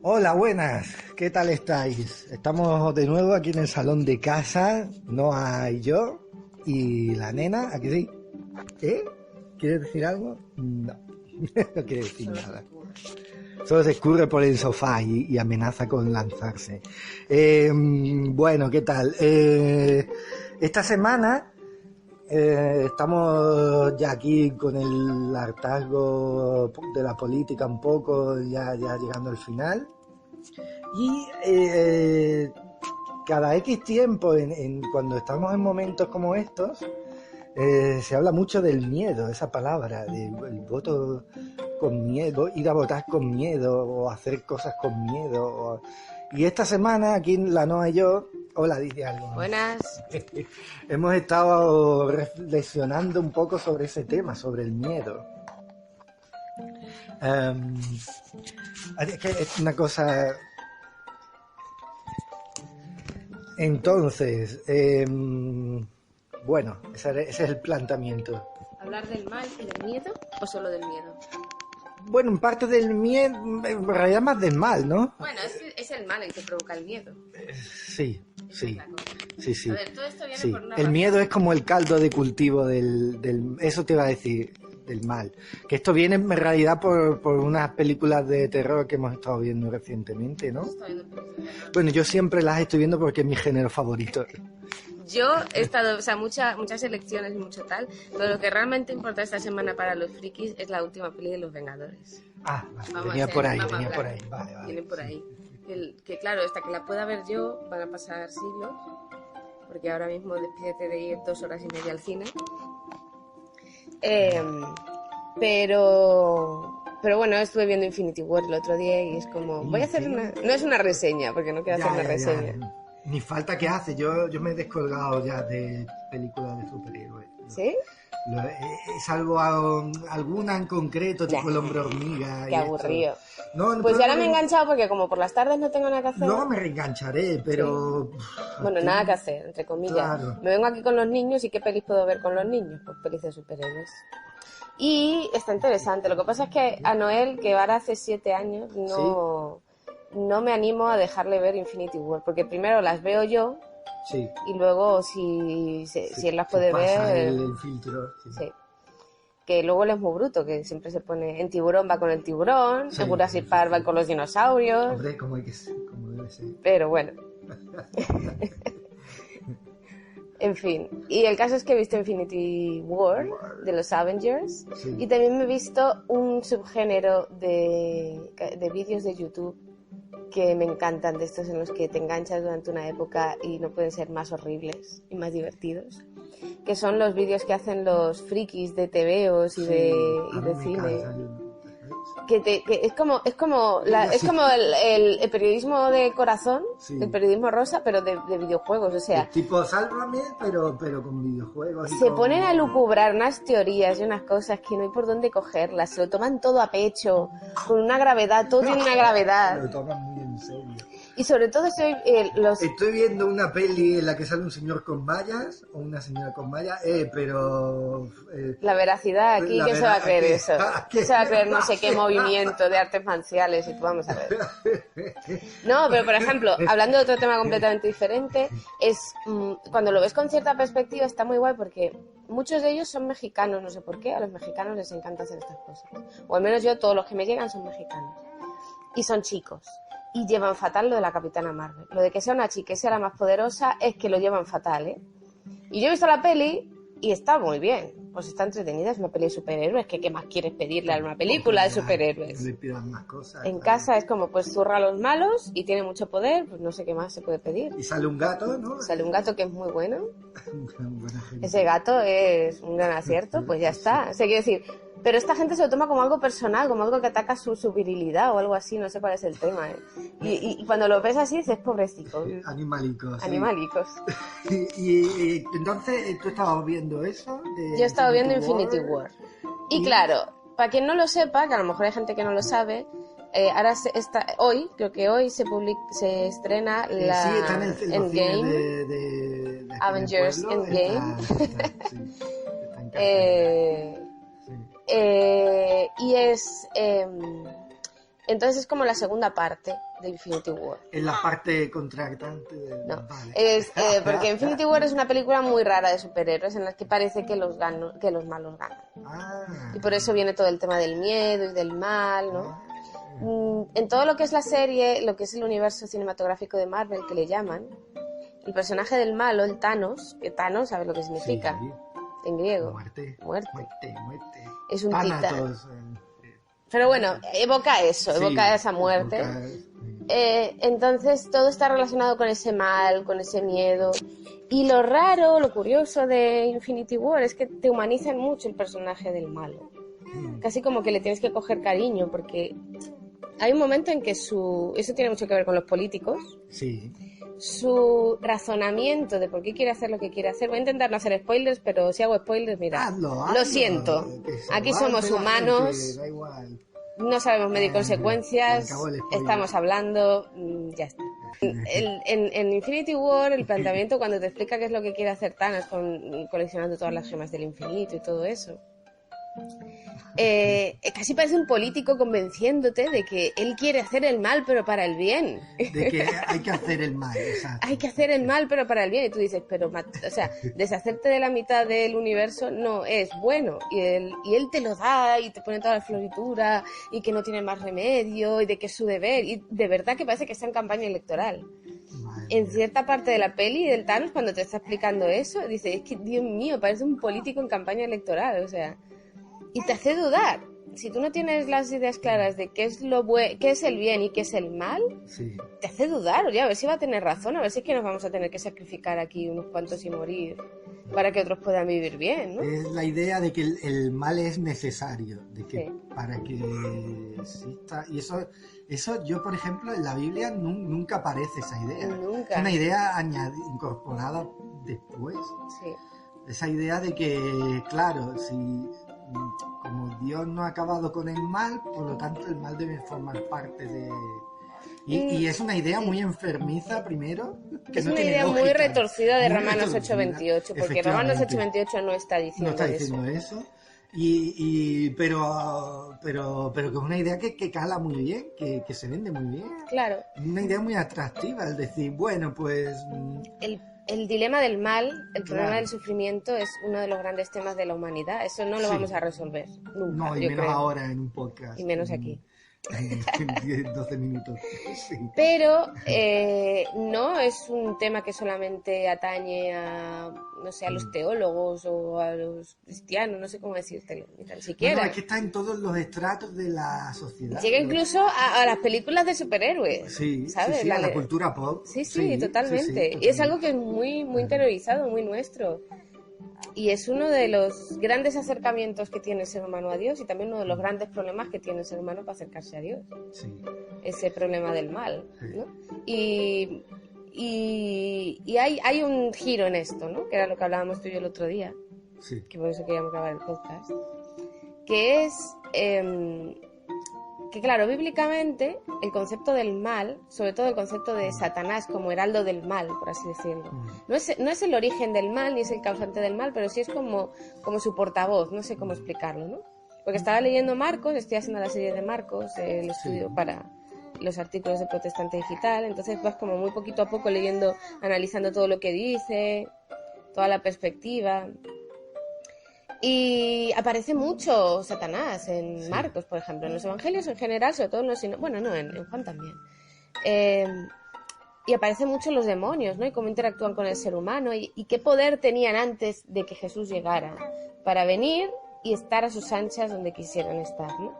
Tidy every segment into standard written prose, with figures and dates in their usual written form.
Hola, buenas, ¿qué tal estáis? Estamos de nuevo aquí en el salón de casa, Noa y yo, y la nena, ¿a que sí? ¿Eh? ¿Quieres decir algo? No, no quiere decir nada. Solo se escurre por el sofá y amenaza con lanzarse. Bueno, ¿qué tal? Esta semana estamos ya aquí con el hartazgo de la política un poco, ya llegando al final. Y cada X tiempo, cuando estamos en momentos como estos, se habla mucho del miedo, esa palabra, del voto con miedo, ir a votar con miedo, o hacer cosas con miedo. Y esta semana, aquí la Noa y yo, hola, dice algo. Buenas. Hemos estado reflexionando un poco sobre ese tema, sobre el miedo. Es que es una cosa... Entonces, bueno, ese es el planteamiento. ¿Hablar del mal y del miedo o solo del miedo? Bueno, en parte del miedo, en realidad más del mal, ¿no? Bueno, es el mal el que provoca el miedo. Sí. A ver, todo esto viene Sí. por una El razón. miedo es como el caldo de cultivo del... Eso te iba a decir, del mal. Que esto viene en realidad por unas películas de terror que hemos estado viendo recientemente, ¿no? Estoy viendo películas de terror. Bueno, yo siempre las estoy viendo porque es mi género favorito. Yo he estado, o sea, muchas elecciones y mucho tal, pero lo que realmente importa esta semana para los frikis es la última peli de Los Vengadores. Ah, vale, Vamos venía a por hacer- ahí, vamos a venía por hablar. ahí. Vale. Vienen por ahí. Que claro, hasta que la pueda ver yo van a pasar siglos, porque ahora mismo despídete de ir 2 horas y media al cine. Pero bueno, estuve viendo Infinity War el otro día y es como... Voy a hacer una... No es una reseña, porque no quiero hacer una reseña. Ni falta que hace. Yo me he descolgado ya de películas de superhéroes. ¿Sí? Salvo alguna en concreto, tipo El Hombre Hormiga. Qué aburrido. No, Pues ya ahora me he enganchado porque como por las tardes no tengo nada que hacer... Luego me reengancharé, pero... Bueno, nada que hacer, entre comillas. Claro. Me vengo aquí con los niños y ¿qué pelis puedo ver con los niños? Pues pelis de superhéroes. Y está interesante. Lo que pasa es que a Noel, que ahora hace 7 años, no me animo a dejarle ver Infinity War. Porque primero las veo yo Sí. y luego si él las puede pasa ver... el filtro. Sí. Que luego él es muy bruto, que siempre se pone... En Tiburón va con el tiburón, Sí. en Jurassic Park va con los dinosaurios... Hombre, como debe ser. Pero bueno. En fin. Y el caso es que he visto Infinity War de los Avengers. Sí. Y también me he visto un subgénero de vídeos de YouTube que me encantan, de estos en los que te enganchas durante una época y no pueden ser más horribles y más divertidos. Que son los vídeos que hacen los frikis de TVOs y de cine. Que es como el periodismo de corazón, Sí. el periodismo rosa, pero de videojuegos, o sea, Es tipo Sálvame, pero con videojuegos. se ponen a lucubrar unas teorías y unas cosas que no hay por dónde cogerlas, se lo toman todo a pecho, con una gravedad, todo tiene una gravedad. Lo toman muy en serio. Y sobre todo Estoy viendo una peli en la que sale un señor con mallas o una señora con mallas, pero... la veracidad aquí, La ¿qué se va a creer eso? veracidad, ¿Qué se va a creer no sé qué movimiento de artes marciales? Y tú, vamos a ver. No, pero por ejemplo, hablando de otro tema completamente diferente, cuando lo ves con cierta perspectiva está muy guay porque muchos de ellos son mexicanos, no sé por qué, a los mexicanos les encanta hacer estas cosas. O al menos yo, todos los que me llegan son mexicanos. Y son chicos. Y llevan fatal lo de la Capitana Marvel. Lo de que sea una chica y sea la más poderosa es que lo llevan fatal, ¿eh? Y yo he visto la peli y está muy bien. Pues está entretenida, es una peli de superhéroes. ¿Qué más quieres pedirle a una película de superhéroes? Le pidan más cosas. En casa es como, pues zurra a los malos y tiene mucho poder, pues no sé qué más se puede pedir. Y sale un gato, ¿no? Sale un gato que es muy bueno. Buena gente. Ese gato es un gran acierto, pues ya está. O sea, quiero decir, pero esta gente se lo toma como algo personal, como algo que ataca su virilidad o algo así, no sé cuál es el tema, ¿eh? Y cuando lo ves así dices, pobrecito. Animalicos. Animalicos. Y entonces, ¿tú estabas viendo eso? Yo he estado viendo Infinity War. Y claro, para quien no lo sepa, que a lo mejor hay gente que no lo sabe, ahora creo que hoy se estrena la sí, está en los cines Endgame, de Avengers pueblo, Endgame. está en cartelera. Sí. Y es Entonces es como la segunda parte de Infinity War. Es la parte contractante del... No, Vale. porque Infinity War es una película muy rara de superhéroes en la que parece que los malos ganan. Ah. Y por eso viene todo el tema del miedo y del mal, ¿no? En todo lo que es la serie, lo que es el universo cinematográfico de Marvel, que le llaman, el personaje del malo, el Thanos, que Thanos, ¿sabes lo que significa? Sí. En griego. Muerte. Es un Thanatos, titán. Pero bueno, evoca eso, evoca esa muerte. Entonces todo está relacionado con ese mal, con ese miedo. Y lo raro, lo curioso de Infinity War es que te humanizan mucho el personaje del malo. Casi como que le tienes que coger cariño, porque hay un momento en que eso tiene mucho que ver con los políticos. Sí. Su razonamiento de por qué quiere hacer lo que quiere hacer. Voy a intentar no hacer spoilers, pero si hago spoilers, mira, Hazlo, lo siento. Aquí somos humanos, gente, da igual. no sabemos medir consecuencias, estamos hablando, ya está. En Infinity War, el planteamiento cuando te explica qué es lo que quiere hacer Thanos coleccionando todas las gemas del infinito y todo eso, casi parece un político convenciéndote de que él quiere hacer el mal pero para el bien. De que hay que hacer el mal, exacto. Hay que hacer el mal pero para el bien. Y tú dices, pero, o sea, deshacerte de la mitad del universo no es bueno. Y él te lo da y te pone toda la floritura y que no tiene más remedio y de que es su deber. Y de verdad que parece que está en campaña electoral. En cierta parte de la peli del Thanos, cuando te está explicando eso, dices, es que, Dios mío, parece un político en campaña electoral, o sea... Y te hace dudar. Si tú no tienes las ideas claras de qué es qué es el bien y qué es el mal, sí, te hace dudar. Oye, a ver si va a tener razón, a ver si es que nos vamos a tener que sacrificar aquí unos cuantos y morir para que otros puedan vivir bien, ¿no? Es la idea de que el mal es necesario, de que Sí. para que exista... Y eso yo, por ejemplo, en la Biblia nunca aparece esa idea. Nunca. Es una idea incorporada después. Sí. Esa idea de que, claro, como Dios no ha acabado con el mal, por lo tanto el mal debe formar parte de... Y es una idea muy enfermiza, primero. Que Es no una tiene idea lógica, muy retorcida de muy Romanos retorcida, 8:28, porque Romanos 8:28 no está no diciendo está eso. diciendo eso. Pero que es una idea que cala muy bien, que se vende muy bien. Claro. Una idea muy atractiva, es decir, bueno, pues... El dilema del mal, el problema Claro. del sufrimiento es uno de los grandes temas de la humanidad. Eso no lo Sí. vamos a resolver nunca, No, y yo menos creo. ahora en un podcast. Y menos aquí. En 10, 12 minutos. Sí. Pero no es un tema que solamente atañe a, no sé, a los teólogos o a los cristianos, no sé cómo decírtelo, ni tan siquiera. No, es que está en todos los estratos de la sociedad. Llega incluso a las películas de superhéroes, Sí, ¿sabes? sí, a la cultura pop. Sí, totalmente. Y es algo que es muy, muy interiorizado, muy nuestro. Y es uno de los grandes acercamientos que tiene el ser humano a Dios y también uno de los grandes problemas que tiene el ser humano para acercarse a Dios. Sí. Ese problema del mal, Sí. ¿no? Y hay un giro en esto, ¿no? Que era lo que hablábamos tú y yo el otro día, Sí. que por eso queríamos grabar el podcast, que es que, claro, bíblicamente el concepto del mal, sobre todo el concepto de Satanás como heraldo del mal, por así decirlo, no es el origen del mal ni es el causante del mal, pero sí es como su portavoz, no sé cómo explicarlo, ¿no? Porque estaba leyendo Marcos, estoy haciendo la serie de Marcos, el estudio para los artículos de Protestante Digital, entonces vas como muy poquito a poco leyendo, analizando todo lo que dice, toda la perspectiva. Y aparece mucho Satanás en Marcos, por ejemplo, en los evangelios en general, sobre todo en los... Bueno, no, en Juan también. Y aparecen mucho los demonios, ¿no? Y cómo interactúan con el ser humano y qué poder tenían antes de que Jesús llegara para venir y estar a sus anchas donde quisieran estar, ¿no?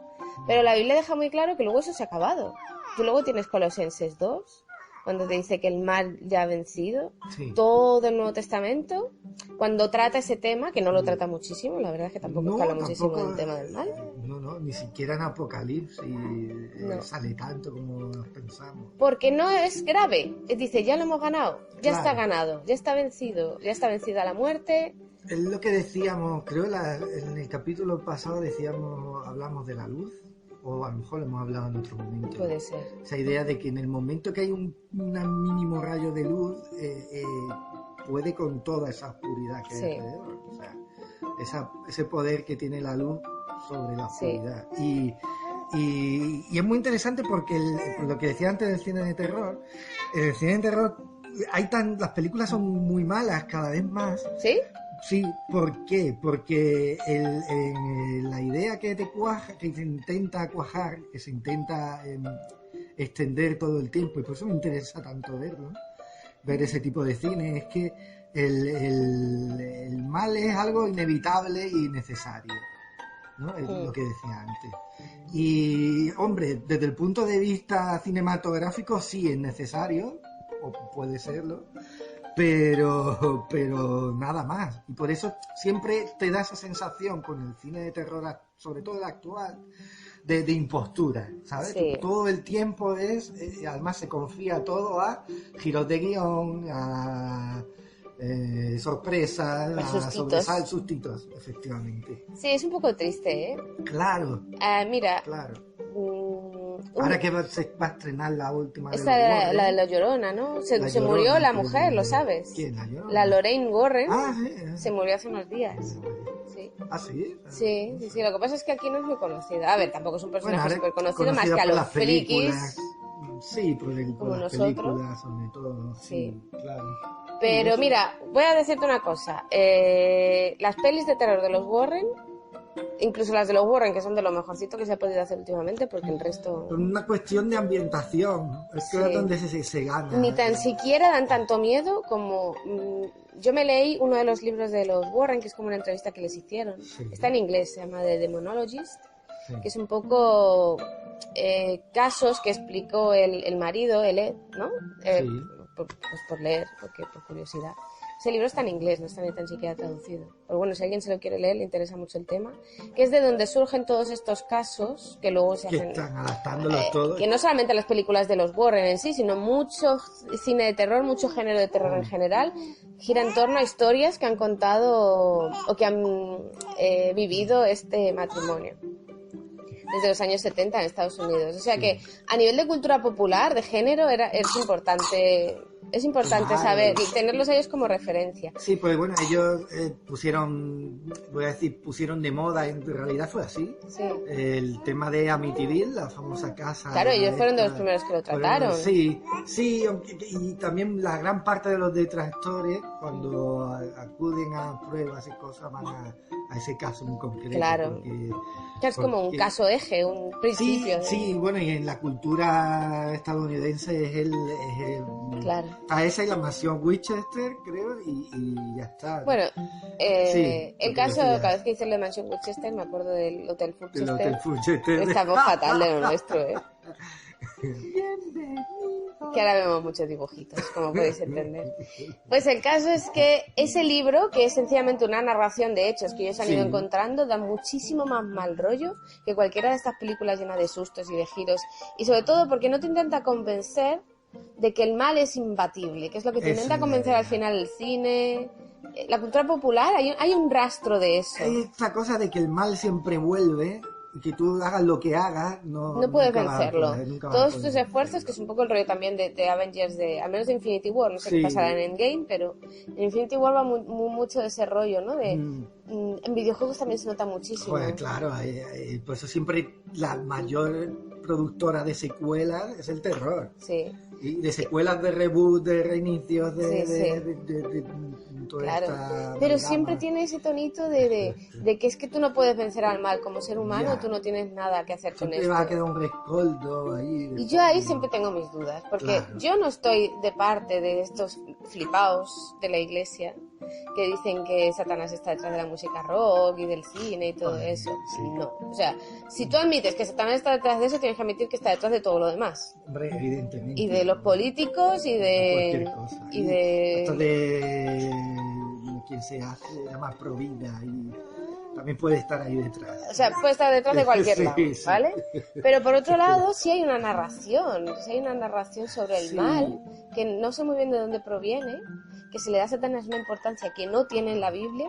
Pero la Biblia deja muy claro que luego eso se ha acabado. Tú luego tienes Colosenses 2, cuando te dice que el mal ya ha vencido. Sí. Todo el Nuevo Testamento, cuando trata ese tema, que no lo trata muchísimo, la verdad es que tampoco habla muchísimo del tema del mal. No, ni siquiera en Apocalipsis sale tanto como pensamos. Porque no es grave. Dice, ya lo hemos ganado, ya está Claro. ganado, ya está vencido, ya está vencida la muerte. Es lo que decíamos, creo en el capítulo pasado hablamos de la luz, o a lo mejor lo hemos hablado en otro momento. Puede ser. Esa idea de que en el momento que hay un mínimo rayo de luz, puede con toda esa oscuridad que hay alrededor. O sea, ese poder que tiene la luz sobre la oscuridad. Y es muy interesante porque lo que decía antes del cine de terror, en el cine de terror las películas son muy malas cada vez más. ¿Sí? Sí, ¿por qué? Porque la idea que te cuaja, que se intenta cuajar, que se intenta extender todo el tiempo, y por eso me interesa tanto verlo, ver ese tipo de cine, es que el mal es algo inevitable y necesario, ¿no? Es lo que decía antes. Y, hombre, desde el punto de vista cinematográfico sí es necesario, o puede serlo, pero nada más. Y por eso siempre te da esa sensación con el cine de terror, sobre todo el actual, de impostura, ¿sabes? Sí. Todo el tiempo además se confía todo a giros de guión, a sorpresas, a sustitos, efectivamente. Sí, es un poco triste, ¿eh? Claro. Mira. Claro. Ahora que se va a estrenar la última de los Esa Warren. la de La Llorona, ¿no? Se murió la mujer, ¿lo sabes? ¿Quién? ¿La Llorona? La Lorraine Warren. Sí. Se murió hace unos días. Sí. ¿Ah, sí? Sí. Lo que pasa es que aquí no es muy conocida. A ver, tampoco es un personaje súper conocido, más conocida que a por los las frikis. Sí, por como las nosotros. películas, sobre todo. Sí, claro. Pero mira, voy a decirte una cosa. Las pelis de terror de los Warren, incluso las de los Warren, que son de lo mejorcito que se ha podido hacer últimamente, porque el resto... Por una cuestión de ambientación, es que es donde se gana. Ni tan siquiera dan tanto miedo como... yo me leí uno de los libros de los Warren, que es como una entrevista que les hicieron. Sí. Está en inglés, se llama The Demonologist, Sí. que es un poco casos que explicó el marido, el Ed, ¿no? Sí. Pues por leer, por curiosidad. Ese libro está en inglés, no está ni tan siquiera traducido. Pero bueno, si alguien se lo quiere leer, le interesa mucho el tema. Que es de donde surgen todos estos casos que luego se hacen... Que están adaptándolos todos. Que no solamente las películas de los Warren en sí, sino mucho cine de terror, mucho género de terror en general, gira en torno a historias que han contado o que han vivido este matrimonio desde los años 70 en Estados Unidos. O sea que a nivel de cultura popular, de género, es importante saber y tenerlos a ellos como referencia. Sí, pues bueno, ellos pusieron de moda, en realidad fue así, Sí. el tema de Amityville, la famosa casa. Claro, ellos fueron de los primeros que lo trataron. Sí, y también la gran parte de los detractores, cuando acuden a pruebas y cosas, van a ese caso en concreto. Claro. Es como un caso eje, un principio. Sí, bueno, y en la cultura estadounidense es el claro. Está esa y la mansión Winchester, creo, y ya está. Bueno, sí, el caso, cada vez que dice la mansión Winchester, me acuerdo del Hotel Fulchester. El Hotel Fulchester. Estamos fatal de lo nuestro, ¿eh? Que ahora vemos muchos dibujitos, como podéis entender. Pues el caso es que ese libro, que es sencillamente una narración de hechos que ellos han ido encontrando, da muchísimo más mal rollo que cualquiera de estas películas llenas de sustos y de giros. Y sobre todo porque no te intenta convencer de que el mal es imbatible, que es lo que te intenta convencer al final el cine. La cultura popular, hay un rastro de eso. Hay esta cosa de que el mal siempre vuelve y que tú hagas lo que hagas, no puedes vencerlo. Todos tus esfuerzos, que es un poco el rollo también de Avengers, al menos de Infinity War, no sé qué pasará en Endgame, pero en Infinity War va mucho de ese rollo, ¿no? En videojuegos también se nota muchísimo. Pues claro, por eso siempre la mayor productora de secuelas es el terror. Sí. Y de secuelas, de reboot, de reinicios, de toda claro. esta Pero siempre tiene ese tonito de que es que tú no puedes vencer al mal como ser humano, tú no tienes nada que hacer con esto. esto. Va a quedar un rescoldo ahí. Y yo ahí siempre tengo mis dudas, porque yo no estoy de parte de estos flipaos de la iglesia que dicen que Satanás está detrás de la música rock y del cine y todo eso. Sí. No. O sea, si tú admites que Satanás está detrás de eso, tienes que admitir que está detrás de todo lo demás. Hombre, evidentemente. Y de los políticos y de... cualquier cosa. Y de... Hasta de quien sea más pro vida y también puede estar ahí detrás. O sea, puede estar detrás de cualquier lado, ¿vale? Sí. Pero por otro lado, sí hay una narración sobre el mal, que no sé muy bien de dónde proviene, que se le da a Satanás una importancia que no tiene en la Biblia,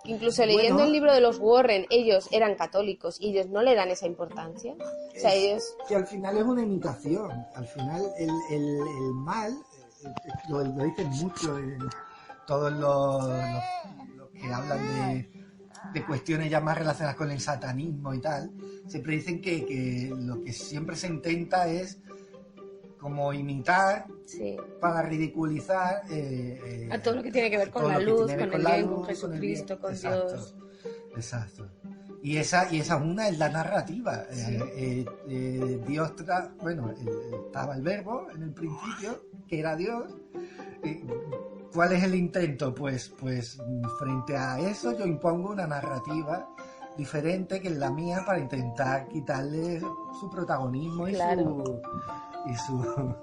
que incluso leyendo el libro de los Warren, ellos eran católicos y ellos no le dan esa importancia. O sea, ellos... Que al final es una imitación, al final el mal, lo dicen mucho todos los que hablan de cuestiones ya más relacionadas con el satanismo y tal, siempre dicen que lo que siempre se intenta es como imitar Sí. para ridiculizar A todo lo que tiene que ver con todo la lo que luz, tiene que con ver el bien, luz, con Jesucristo, con Exacto, Dios. exacto. Y esa una es la narrativa. Sí. Dios estaba el verbo en el principio, que era Dios. ¿Cuál es el intento? Pues frente a eso yo impongo una narrativa diferente que es la mía para intentar quitarle su protagonismo Claro. y su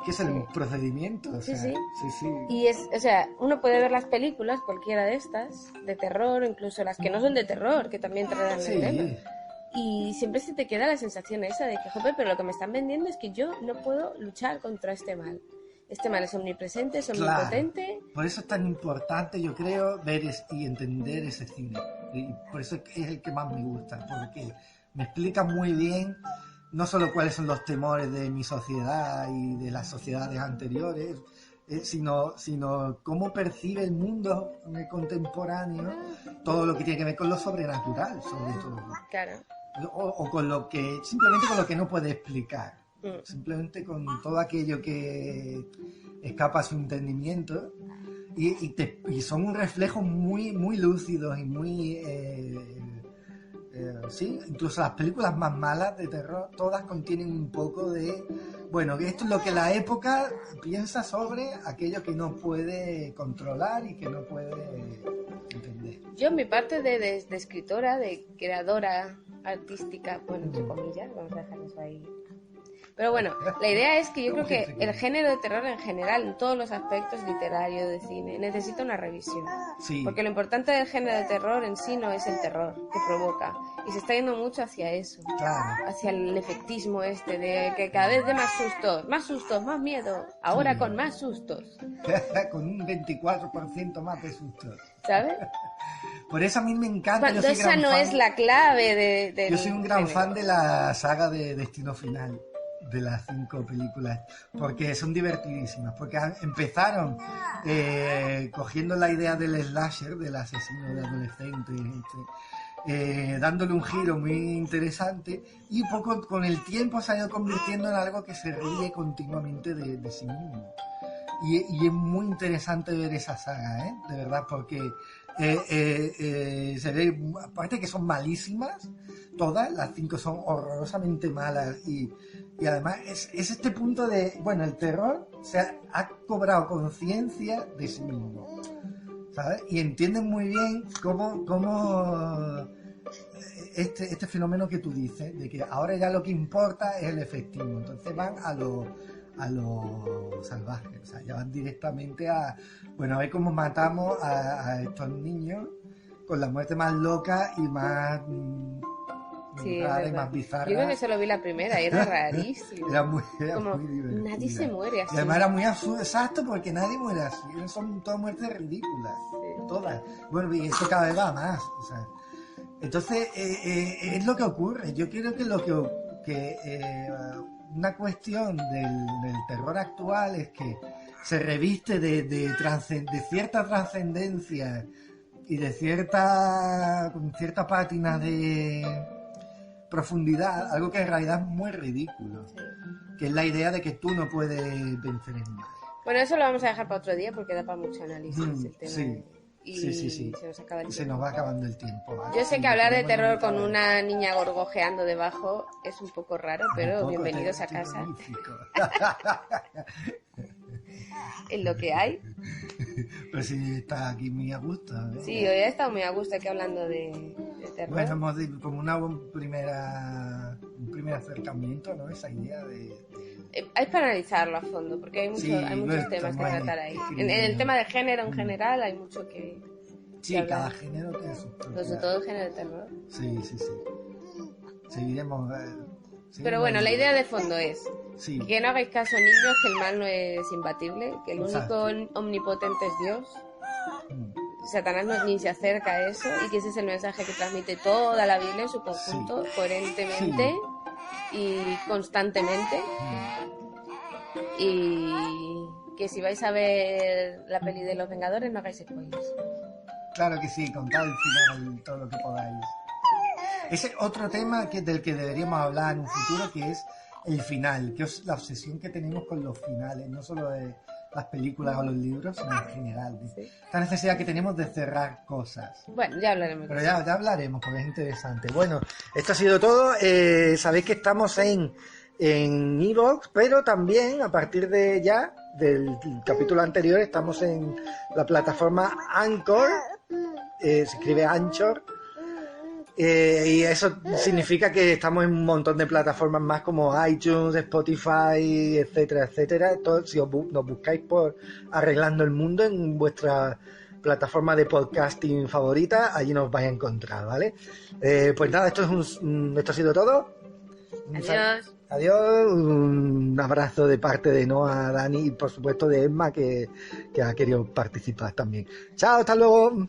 que es el procedimiento. O Sí, sea, sí. sí. Y o sea, uno puede ver las películas, cualquiera de estas, de terror, incluso las que no son de terror, que también tratan el tema. Sí, Y siempre se te queda la sensación esa de que, joder, pero lo que me están vendiendo es que yo no puedo luchar contra este mal. Este mal es omnipresente, es claro. omnipotente. Por eso es tan importante, yo creo, ver y entender ese cine. Y por eso es el que más me gusta, porque me explica muy bien no solo cuáles son los temores de mi sociedad y de las sociedades anteriores, sino cómo percibe el mundo contemporáneo todo lo que tiene que ver con lo sobrenatural, sobre todo. Claro. O con lo que, simplemente con lo que no puede explicar. Simplemente con todo aquello que escapa a su entendimiento y son un reflejo muy, muy lúcidos y muy... sí, incluso las películas más malas de terror, todas contienen un poco de... Bueno, esto es lo que la época piensa sobre aquello que no puede controlar y que no puede entender. Yo, en mi parte de escritora, de creadora artística, bueno, entre comillas, vamos a dejar eso ahí. Pero bueno, la idea es que yo creo que el género de terror en general, en todos los aspectos, literario, de cine, necesita una revisión. Sí. Porque lo importante del género de terror en sí no es el terror que provoca. Y se está yendo mucho hacia eso. Claro. Hacia el efectismo de que cada vez de más sustos, más miedo. Ahora Sí. con más sustos. Con un 24% más de sustos. ¿Sabes? Por eso a mí me encanta. Cuando yo soy esa gran no fan, es la clave de yo soy un gran género. fan de la saga de Destino Final, de las 5 películas, porque son divertidísimas, porque empezaron cogiendo la idea del slasher, del asesino de adolescentes, dándole un giro muy interesante, y poco con el tiempo se ha ido convirtiendo en algo que se ríe continuamente de sí mismo. Y es muy interesante ver esa saga, de verdad, porque se ve, aparte que son malísimas, todas, las 5 son horrorosamente malas, y además es este punto de, bueno, el terror ha cobrado conciencia de sí mismo, ¿sabes? Y entienden muy bien cómo este fenómeno que tú dices, de que ahora ya lo que importa es el efectismo, entonces van a lo salvaje, o sea, ya van directamente a ver cómo matamos a estos niños con la muerte más loca y más Sí, rara y más bizarra. Yo creo que solo vi la primera y era rarísimo. Era muy Como divertida. nadie se muere así. Y además era muy absurdo, exacto, porque nadie muere así. Son todas muertes ridículas. Sí. Todas. Bueno, y esto cada vez va más. O sea. Entonces, es lo que ocurre. Yo creo que una cuestión del terror actual es que se reviste de cierta trascendencia y de con cierta pátina de profundidad, algo que en realidad es muy ridículo, Sí. que es la idea de que tú no puedes vencer el mal. Bueno, eso lo vamos a dejar para otro día porque da para mucho análisis el tema. Sí. Y Sí. se nos acaba el Se tiempo. nos va acabando el tiempo. ¿Vale? Yo sé que hablar de Tenemos terror limitado. con una niña gorgojeando debajo es un poco raro, pero Un poco bienvenidos a casa. terrorífico. Es lo que hay. Pero si está aquí muy a gusto. Sí, hoy he estado muy a gusto aquí hablando de terror. Bueno, como un primer acercamiento, ¿no? Esa idea de... Es para analizarlo a fondo, porque hay, Sí, hay muchos bueno, temas que estamos tratar ahí. escribiendo. En el tema de género en general hay mucho que... Sí, hablar. cada género tiene su propia... Sobre todo el género de terror. Sí. Seguiremos... Pero bueno, la idea de fondo es Sí. que no hagáis caso, niños, que el mal no es imbatible, que el Exacto. único omnipotente es Dios. Mm. Satanás ni se acerca a eso, y que ese es el mensaje que transmite toda la Biblia en su conjunto, coherentemente y constantemente. Y que si vais a ver la peli de Los Vengadores no hagáis spoilers. Claro que sí, contad el final, todo lo que podáis. Ese es otro tema del que deberíamos hablar en un futuro, que es el final, que es la obsesión que tenemos con los finales, no solo de las películas o los libros, sino en general. Sí. Esta necesidad que tenemos de cerrar cosas. Bueno, ya hablaremos. Pero ya hablaremos, porque es interesante. Bueno, esto ha sido todo. Sabéis que estamos en iVoox, pero también a partir de ya, del capítulo anterior, estamos en la plataforma Anchor. Se escribe Anchor. Y eso significa que estamos en un montón de plataformas más como iTunes, Spotify, etcétera, etcétera. Si nos buscáis por Arreglando el Mundo en vuestra plataforma de podcasting favorita, allí nos vais a encontrar, ¿vale? Pues nada, esto ha sido todo. Adiós. Adiós, un abrazo de parte de Noa, Dani y por supuesto de Emma que ha querido participar también. Chao, hasta luego.